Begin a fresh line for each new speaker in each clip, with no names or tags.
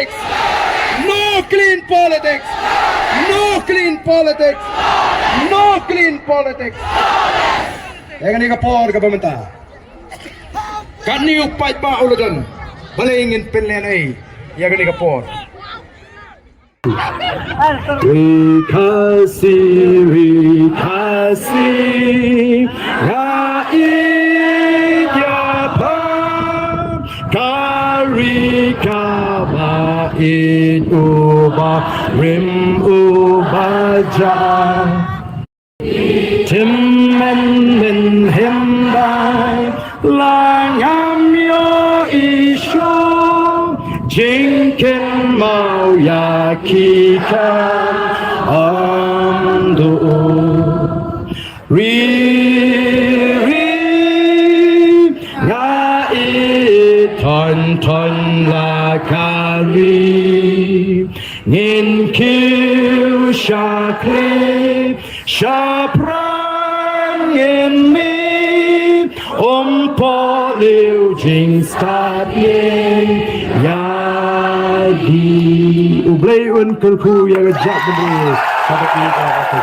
politics. No clean politics. No clean politics. No clean politics. Yang ni kapor ka pemerintah. Kani Paitbah ulagan. Balingin penlenai. Yang ni kapor.
Khasi, Khasi, Rwai apa? Kari kabain ubah rim ubaja. Timmen min hembai langam yo isyo. Jinken mau yakikan amdu ri ngai ton la kali ngin kiu shakle shapran ngin mi po liu jing start ya di ublay un kulku yang jat beri sahabat kita kata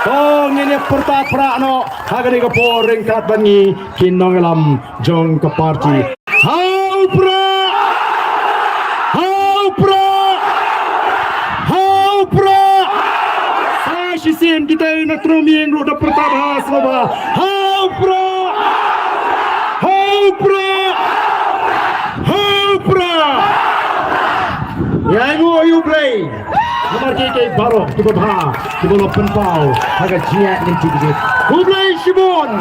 tong ini pertaprak no hagani ke por Ryngkat bangi kinong alam jong ke parti hau pra saya sisim kita nak teruming roda pertama selama hau pra yang you play nomor keke baru tu bah tu lo penpau agak jiat ni tu who play Shimon